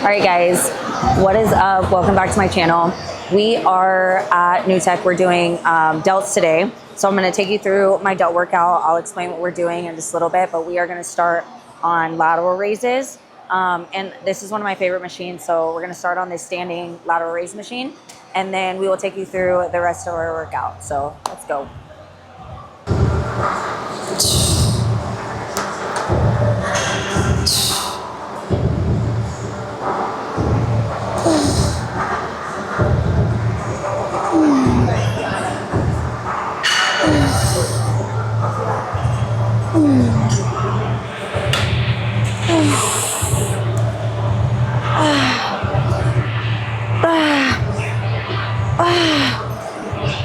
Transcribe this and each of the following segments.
Alright guys, what is up? Welcome back to my channel. We are at New Tech. We're doing delts today. So I'm going to take you through my delt workout. I'll explain what we're doing in just a little bit, but we are going to start on lateral raises. And this is one of my favorite machines. So we're going to start on this standing lateral raise machine, and then we will take you through the rest of our workout. So let's go.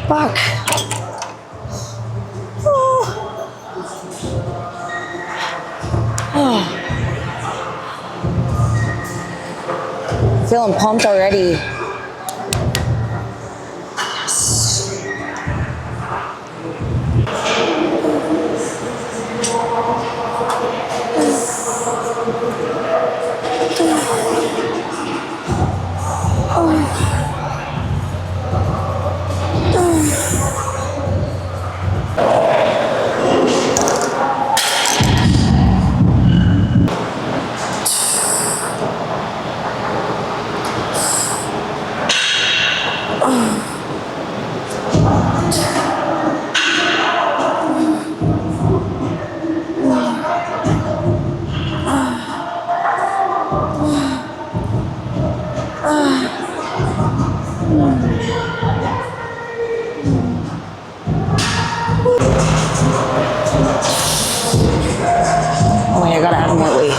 Fuck. Feeling pumped already. Oh wait, I gotta add more weight.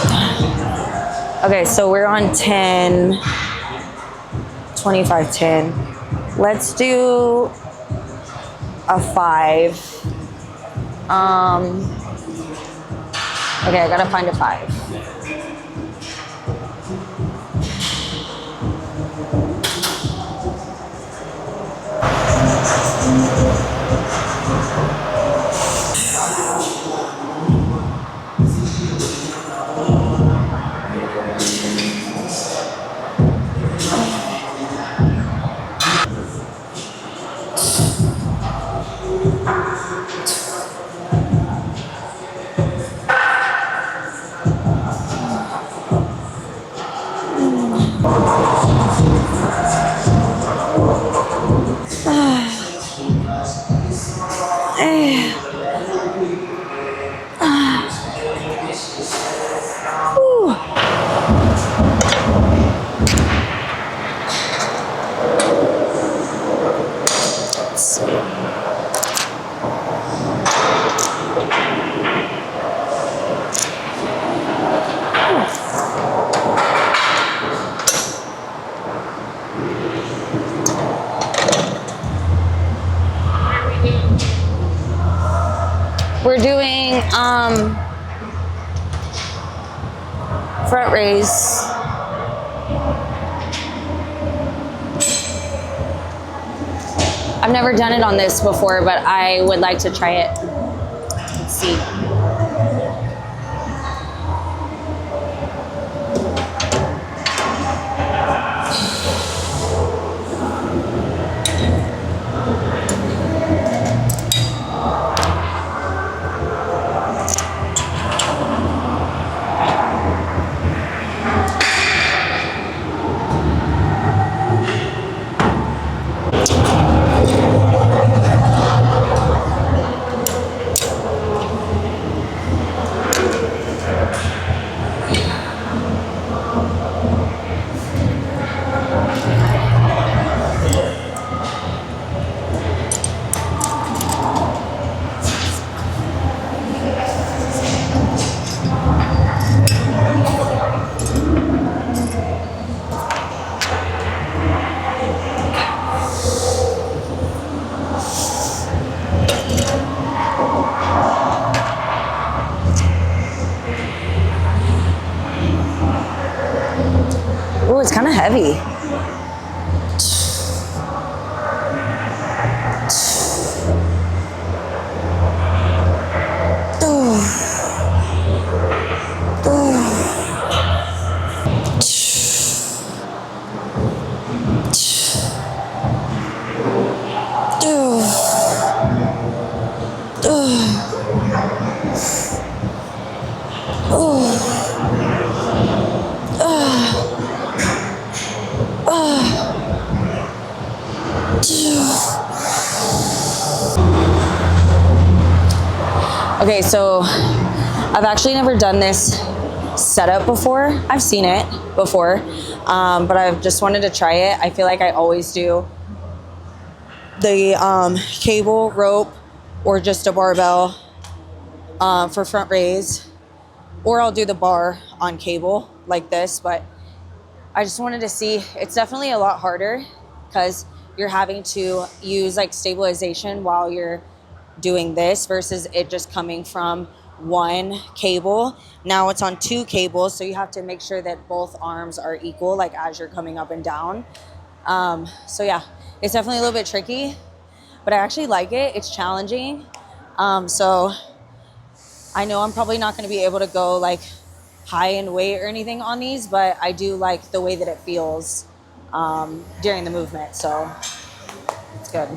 Okay, so we're on 10, 25, 10. Let's do a 5. Okay, I gotta find a 5. We're doing front raise. I've never done it on this before, but I would like to try it. Let's see. heavy. Okay, so I've actually never done this setup before. I've seen it before, but I've just wanted to try it. I feel like I always do the cable, rope, or just a barbell for front raise, or I'll do the bar on cable like this, but I just wanted to see. It's definitely a lot harder because you're having to use like stabilization while you're doing this versus it just coming from one cable. Now it's on two cables, so you have to make sure that both arms are equal, like as you're coming up and down. So yeah, it's definitely a little bit tricky, but I actually like it. It's challenging. So I know I'm probably not going to be able to go like high in weight or anything on these, but I do like the way that it feels during the movement, so it's good.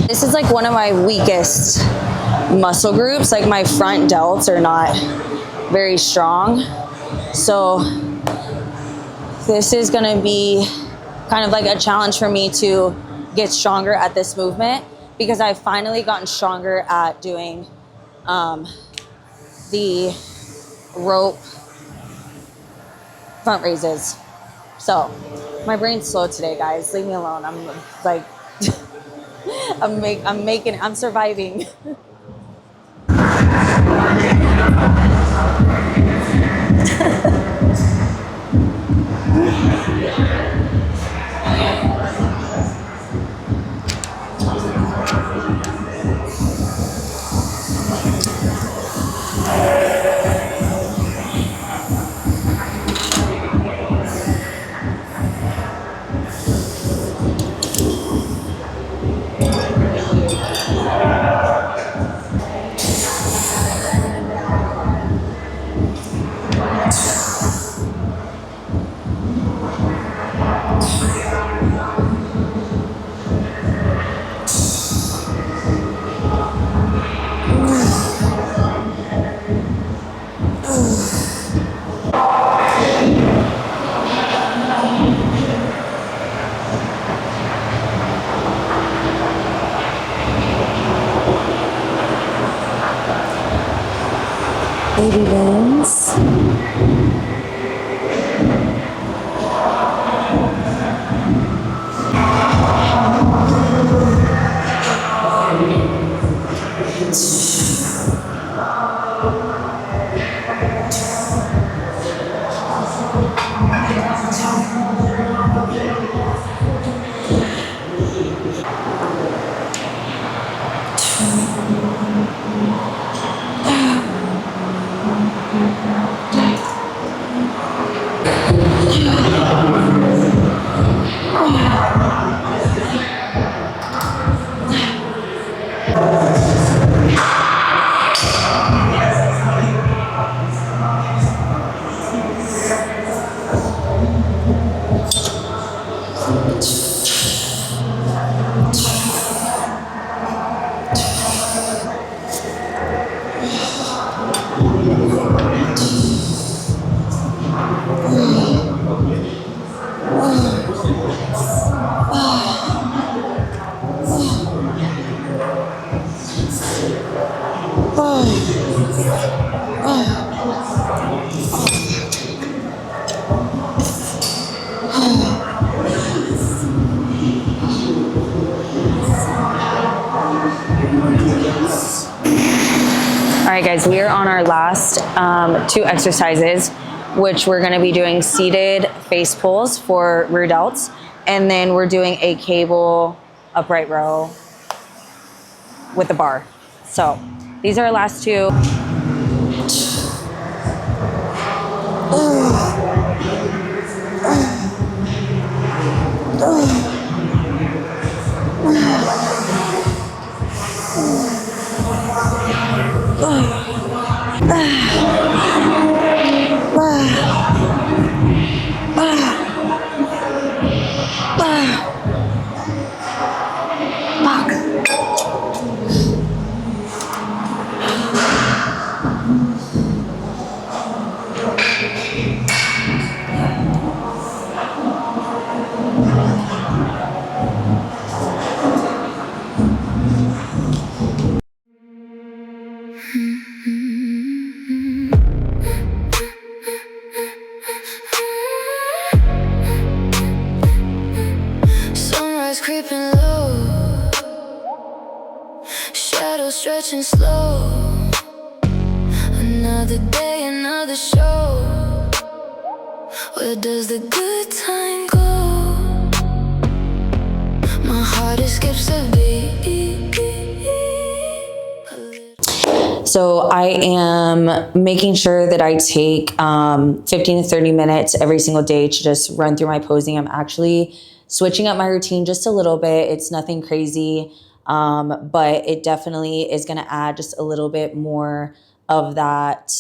This is like one of my weakest muscle groups. Like my front delts are not very strong. So this is gonna be kind of like a challenge for me to get stronger at this movement, because I've finally gotten stronger at doing the rope front raises. So my brain's slow today, guys. Leave me alone. I'm like, I'm surviving. Baby wings. right, guys, we are on our last 2 exercises, which we're gonna be doing seated face pulls for rear delts, and then we're doing a cable upright row with a bar. So these are our last 2. Sunrise creeping low, shadows stretching slow. Another day, another show. Where does the good time go? My heart escapes a beat. So I am making sure that I take 15 to 30 minutes every single day to just run through my posing. I'm actually switching up my routine just a little bit. It's nothing crazy, but it definitely is going to add just a little bit more of that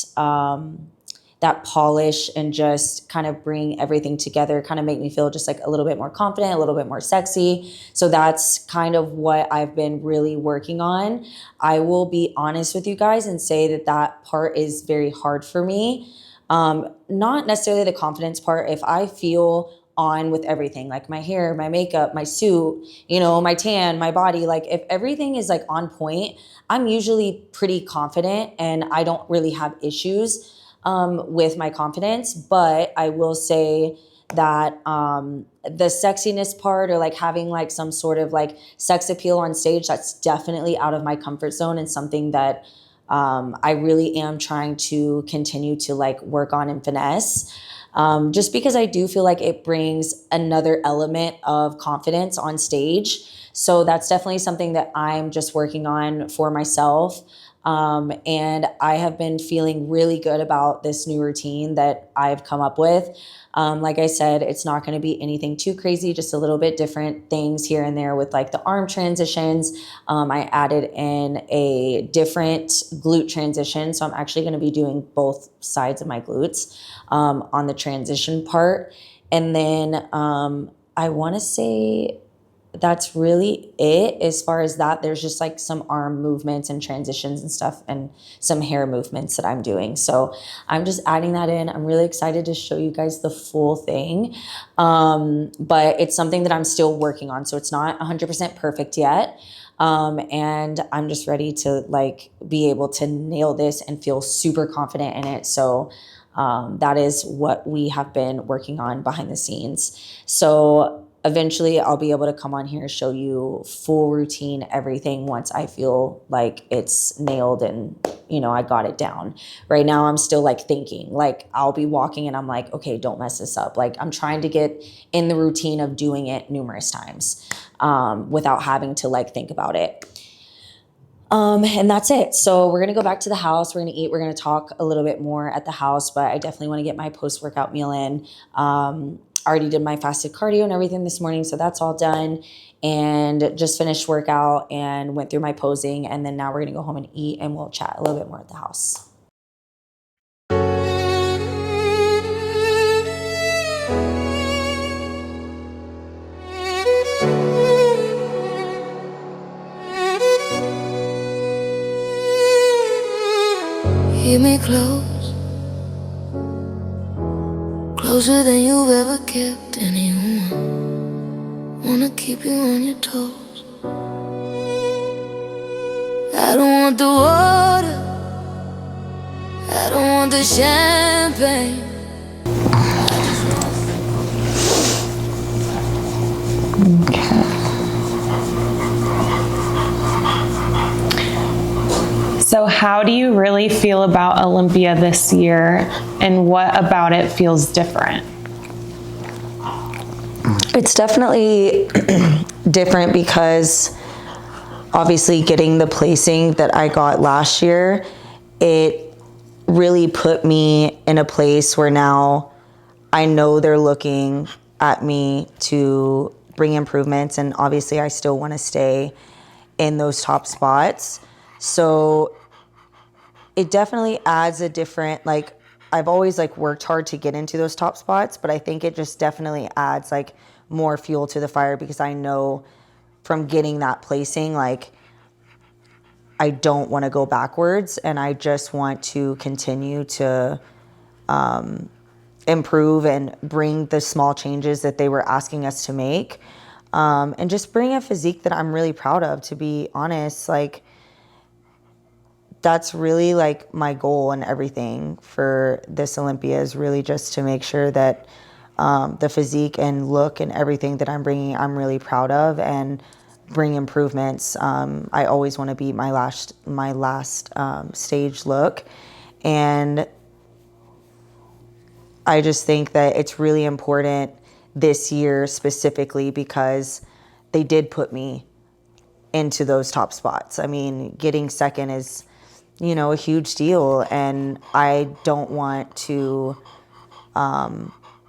that polish and just kind of bring everything together, kind of make me feel just like a little bit more confident, a little bit more sexy. So that's kind of what I've been really working on. I will be honest with you guys and say that that part is very hard for me. Not necessarily the confidence part. If I feel on with everything, like my hair, my makeup, my suit, you know, my tan, my body, like if everything is like on point, I'm usually pretty confident and I don't really have issues with my confidence. But I will say that the sexiness part, or like having like some sort of like sex appeal on stage, that's definitely out of my comfort zone and something that I really am trying to continue to like work on and finesse. Just because I do feel like it brings another element of confidence on stage. So that's definitely something that I'm just working on for myself. And I have been feeling really good about this new routine that I've come up with. Like I said, it's not going to be anything too crazy, just a little bit different things here and there with like the arm transitions. I added in a different glute transition. So I'm actually going to be doing both sides of my glutes on the transition part. And then I want to say that's really it as far as that. There's just like some arm movements and transitions and stuff and some hair movements that I'm doing. So I'm just adding that in. I'm really excited to show you guys the full thing. But it's something that I'm still working on. So it's not 100% perfect yet. And I'm just ready to like be able to nail this and feel super confident in it. So that is what we have been working on behind the scenes. So eventually I'll be able to come on here, show you full routine, everything once I feel like it's nailed and, you know, I got it down. Right now I'm still like thinking, like I'll be walking and I'm like, okay, don't mess this up. Like I'm trying to get in the routine of doing it numerous times without having to like think about it. And that's it. So we're going to go back to the house. We're going to eat. We're going to talk a little bit more at the house, but I definitely want to get my post-workout meal in. Already did my fasted cardio and everything this morning. So that's all done, and just finished workout and went through my posing. And then now we're going to go home and eat, and we'll chat a little bit more at the house. Keep me close, closer than you've ever kept anyone. Wanna keep you on your toes. I don't want the water, I don't want the champagne. So how do you really feel about Olympia this year, and what about it feels different? It's definitely different because obviously getting the placing that I got last year, it really put me in a place where now I know they're looking at me to bring improvements, and obviously I still want to stay in those top spots. So it definitely adds a different, like, I've always like worked hard to get into those top spots, but I think it just definitely adds like more fuel to the fire because I know from getting that placing, like, I don't want to go backwards and I just want to continue to improve and bring the small changes that they were asking us to make, and just bring a physique that I'm really proud of, to be honest. Like, that's really like my goal and everything for this Olympia is really just to make sure that the physique and look and everything that I'm bringing, I'm really proud of and bring improvements. I always want to beat my last stage look, and I just think that it's really important this year specifically because they did put me into those top spots. I mean, getting second is, you know, a huge deal, and I don't want to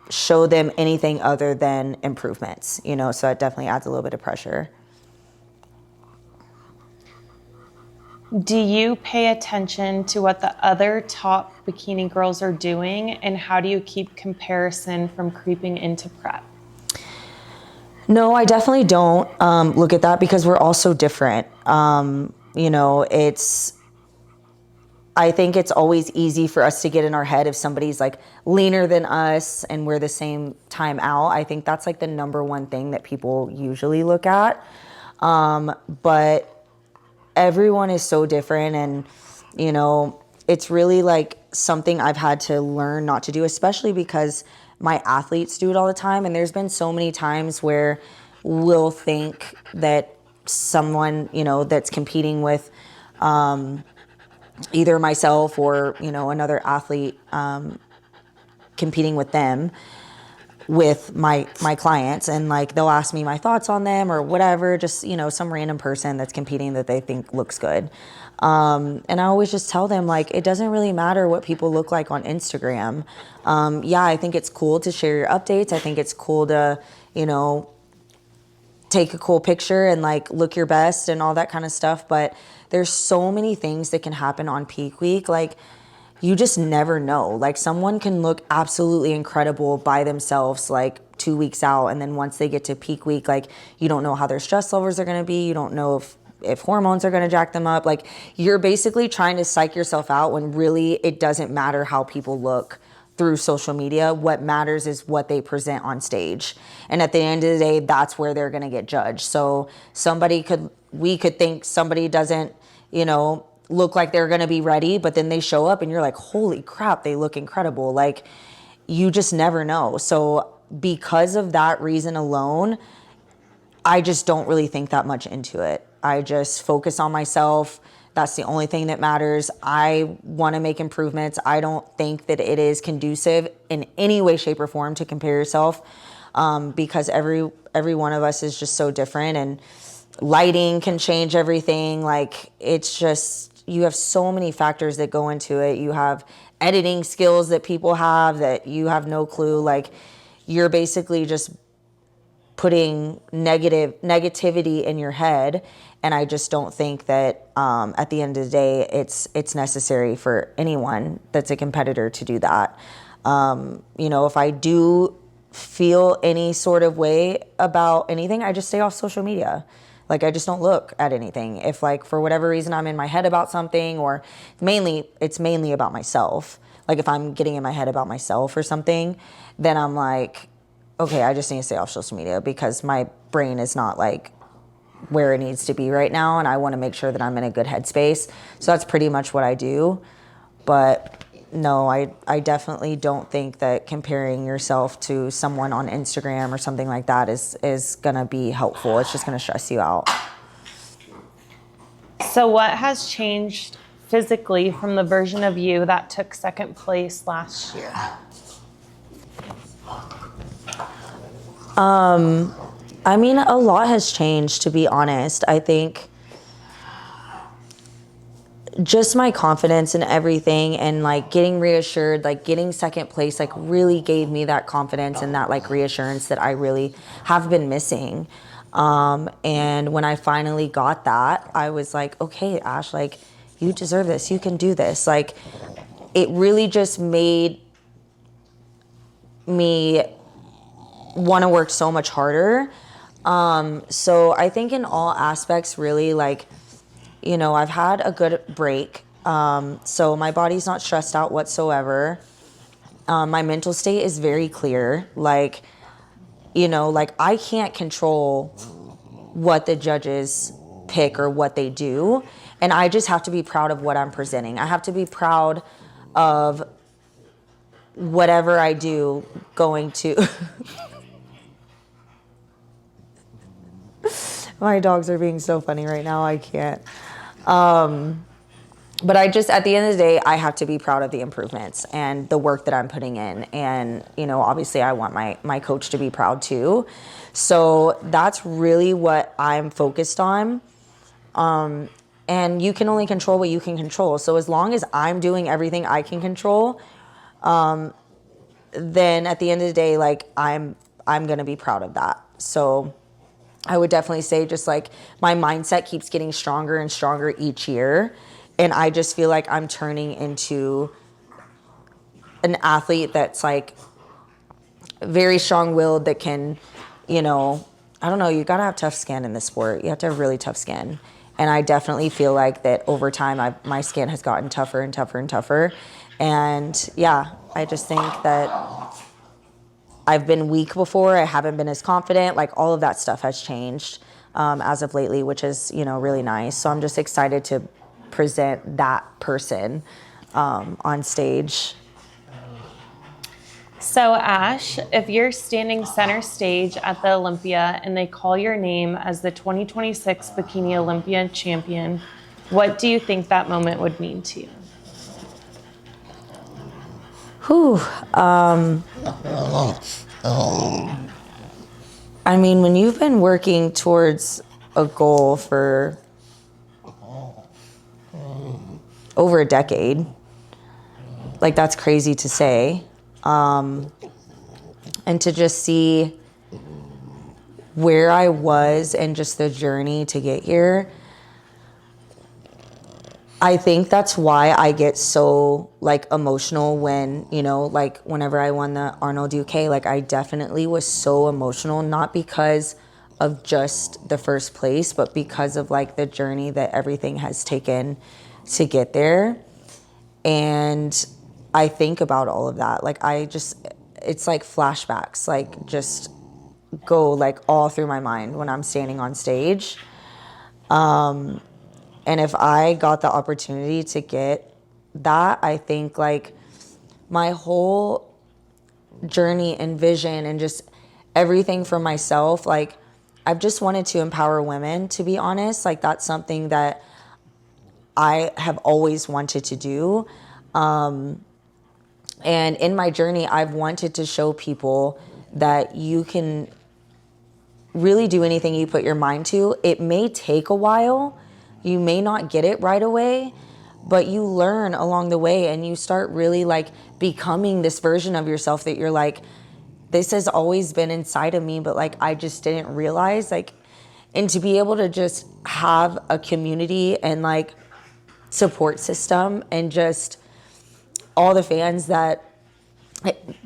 show them anything other than improvements, you know, so it definitely adds a little bit of pressure. Do you pay attention to what the other top bikini girls are doing, and how do you keep comparison from creeping into prep? No, I definitely don't look at that because we're all so different. You know, I think it's always easy for us to get in our head if somebody's like leaner than us and we're the same time out. I think that's like the number one thing that people usually look at. But everyone is so different, and, you know, it's really like something I've had to learn not to do, especially because my athletes do it all the time. And there's been so many times where we'll think that someone, you know, that's competing with either myself or, you know, another athlete competing with them, with my clients, and like they'll ask me my thoughts on them or whatever, just, you know, some random person that's competing that they think looks good. And I always just tell them, like, it doesn't really matter what people look like on Instagram. Yeah, I think it's cool to share your updates. I think it's cool to, you know, take a cool picture and like look your best and all that kind of stuff. But there's so many things that can happen on peak week. Like, you just never know. Like, someone can look absolutely incredible by themselves like 2 weeks out, and then once they get to peak week, like, you don't know how their stress levels are going to be. You don't know if hormones are going to jack them up. Like, you're basically trying to psych yourself out when really it doesn't matter how people look through social media. What matters is what they present on stage, and at the end of the day, that's where they're going to get judged. So we could think somebody doesn't, you know, look like they're going to be ready, but then they show up and you're like, holy crap, they look incredible. Like, you just never know. So because of that reason alone, I just don't really think that much into it. I just focus on myself. That's the only thing that matters. I want to make improvements. I don't think that it is conducive in any way, shape, or form to compare yourself, because every one of us is just so different, and lighting can change everything. Like, it's just, you have so many factors that go into it. You have editing skills that people have that you have no clue. Like, you're basically just putting negativity in your head. And I just don't think that at the end of the day, it's necessary for anyone that's a competitor to do that. You know, if I do feel any sort of way about anything, I just stay off social media. Like, I just don't look at anything. If, like, for whatever reason I'm in my head about something, or it's mainly about myself. Like, if I'm getting in my head about myself or something, then I'm like, okay, I just need to stay off social media because my brain is not like where it needs to be right now, and I want to make sure that I'm in a good headspace. So that's pretty much what I do. But no, I definitely don't think that comparing yourself to someone on Instagram or something like that is gonna be helpful. It's just gonna stress you out. So what has changed physically from the version of you that took second place last year? I mean, a lot has changed, to be honest. I think just my confidence in everything and like getting reassured, like getting second place, like really gave me that confidence and that like reassurance that I really have been missing. And when I finally got that, I was like, okay, Ash, like you deserve this. You can do this. Like it really just made me want to work so much harder. So I think in all aspects, really, like, you know, I've had a good break. So my body's not stressed out whatsoever. My mental state is very clear. Like, you know, like I can't control what the judges pick or what they do. And I just have to be proud of what I'm presenting. I have to be proud of whatever I do going to. My dogs are being so funny right now. I can't. But I just, at the end of the day, I have to be proud of the improvements and the work that I'm putting in. And, you know, obviously I want my coach to be proud too. So that's really what I'm focused on. And you can only control what you can control. So as long as I'm doing everything I can control, then at the end of the day, like I'm going to be proud of that. So I would definitely say just like my mindset keeps getting stronger and stronger each year. And I just feel like I'm turning into an athlete that's like very strong-willed that can, you know, I don't know, you got to have tough skin in this sport. You have to have really tough skin. And I definitely feel like that over time, my skin has gotten tougher and tougher and tougher. And yeah, I just think that I've been weak before. I haven't been as confident. Like all of that stuff has changed as of lately, which is, you know, really nice. So I'm just excited to present that person on stage. So Ash, if you're standing center stage at the Olympia and they call your name as the 2026 Bikini Olympia champion, what do you think that moment would mean to you? Whew. I mean, when you've been working towards a goal for over a decade, like that's crazy to say. And to just see where I was and just the journey to get here, I think that's why I get so like emotional when, you know, like whenever I won the Arnold UK, like I definitely was so emotional, not because of just the first place, but because of like the journey that everything has taken to get there. And I think about all of that. Like it's like flashbacks, like just go like all through my mind when I'm standing on stage. And if I got the opportunity to get that, I think like my whole journey and vision and just everything for myself, like I've just wanted to empower women, to be honest. Like that's something that I have always wanted to do. And in my journey, I've wanted to show people that you can really do anything you put your mind to. It may take a while. You may not get it right away, but you learn along the way and you start really like becoming this version of yourself that you're like, this has always been inside of me, but like I just didn't realize, like, and to be able to just have a community and like support system and just all the fans that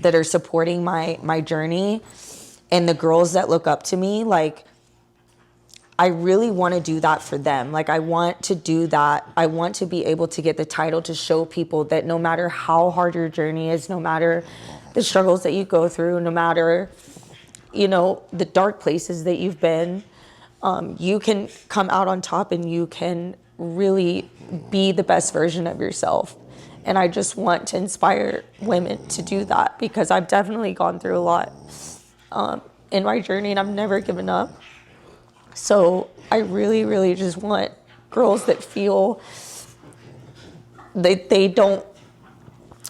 are supporting my journey and the girls that look up to me, like I really want to do that for them. Like I want to do that. I want to be able to get the title to show people that no matter how hard your journey is, no matter the struggles that you go through, no matter, you know, the dark places that you've been, you can come out on top and you can really be the best version of yourself. And I just want to inspire women to do that because I've definitely gone through a lot in my journey and I've never given up. So I really, really just want girls that feel they don't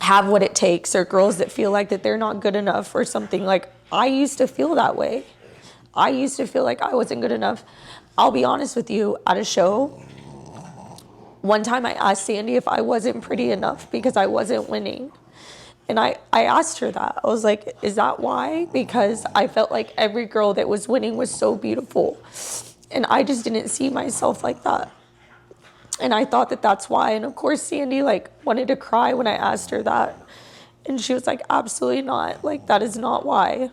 have what it takes, or girls that feel like that they're not good enough or something. Like, I used to feel that way. I used to feel like I wasn't good enough. I'll be honest with you, at a show, one time I asked Sandy if I wasn't pretty enough because I wasn't winning. And I asked her that. I was like, is that why? Because I felt like every girl that was winning was so beautiful. And I just didn't see myself like that. And I thought that that's why. And of course, Sandy like wanted to cry when I asked her that. And she was like, absolutely not. Like, that is not why.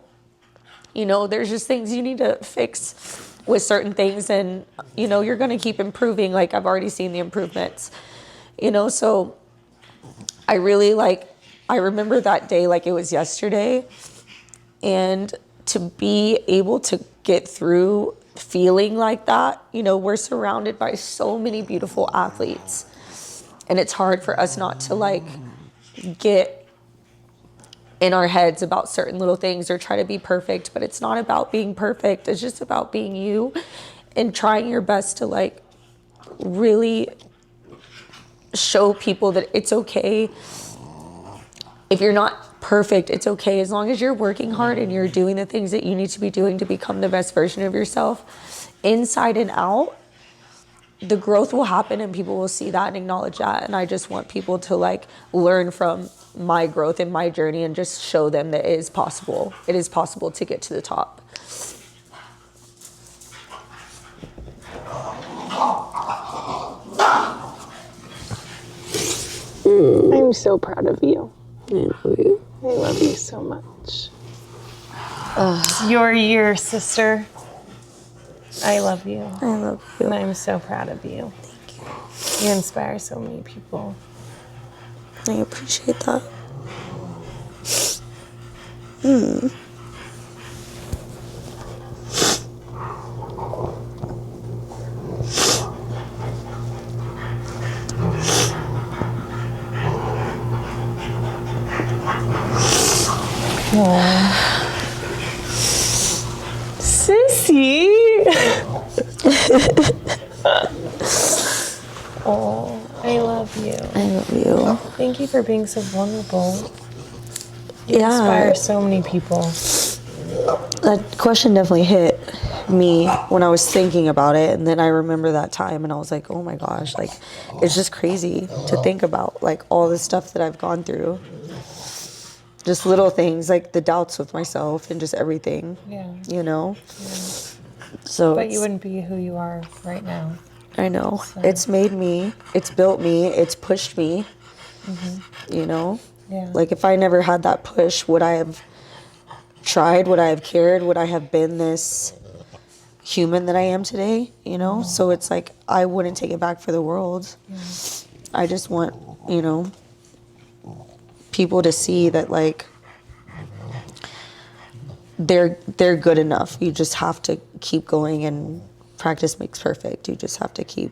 You know, there's just things you need to fix with certain things. And, you know, you're going to keep improving. Like, I've already seen the improvements, you know. So I really I remember that day like it was yesterday. And to be able to get through feeling like that, you know, we're surrounded by so many beautiful athletes. And it's hard for us not to like get in our heads about certain little things or try to be perfect. But it's not about being perfect. It's just about being you and trying your best to like really show people that it's okay. If you're not perfect, it's okay. As long as you're working hard and you're doing the things that you need to be doing to become the best version of yourself, inside and out, the growth will happen and people will see that and acknowledge that. And I just want people to like learn from my growth and my journey and just show them that it is possible. It is possible to get to the top. I'm so proud of you. I love you. I love you so much. It's your year, sister. I love you. I love you. And I'm so proud of you. Thank you. You inspire so many people. I appreciate that. Sissy! Oh, I love you. I love you. Thank you for being so vulnerable. You Yeah. inspire so many people. That question definitely hit me when I was thinking about it. And then I remember that time and I was like, oh my gosh, like, it's just crazy to think about, like, all the stuff that I've gone through. Just little things, like the doubts with myself and just everything, you know? Yeah. So But you wouldn't be who you are right now. I know. So. It's made me, it's built me, it's pushed me, you know? Yeah. Like, if I never had that push, would I have tried? Would I have cared? Would I have been this human that I am today? You know? So it's like, I wouldn't take it back for the world. Yeah. I just want, you know, people to see that, like, they're good enough. You just have to keep going, and practice makes perfect. You just have to keep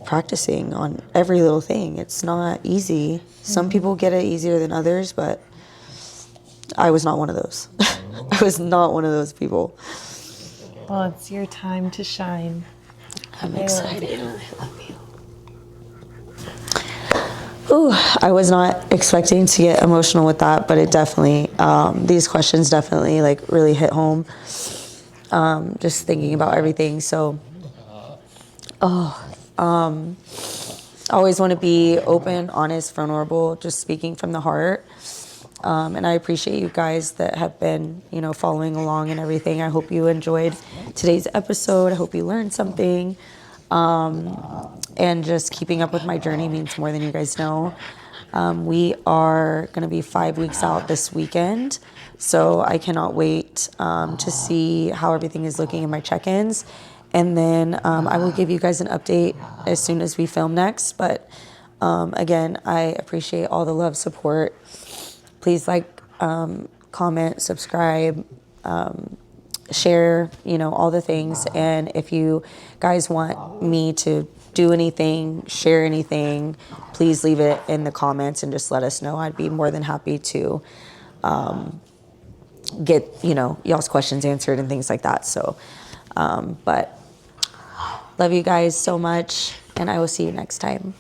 practicing on every little thing. It's not easy. Some people get it easier than others, but I was not one of those. I was not one of those people. Well, it's your time to shine. I'm excited. I love you. Ooh, I was not expecting to get emotional with that, but it definitely, these questions definitely like really hit home. Just thinking about everything. So, always want to be open, honest, vulnerable, just speaking from the heart. And I appreciate you guys that have been, you know, following along and everything. I hope you enjoyed today's episode. I hope you learned something. And just keeping up with my journey means more than you guys know. We are going to be 5 weeks out this weekend. So I cannot wait to see how everything is looking in my check-ins. And then I will give you guys an update as soon as we film next. But again, I appreciate all the love, support. Please like, comment, subscribe, share, you know, all the things. And if you guys want me to do anything, share anything, please leave it in the comments and just let us know. I'd be more than happy to get, you know, y'all's questions answered and things like that. So, but love you guys so much, and I will see you next time.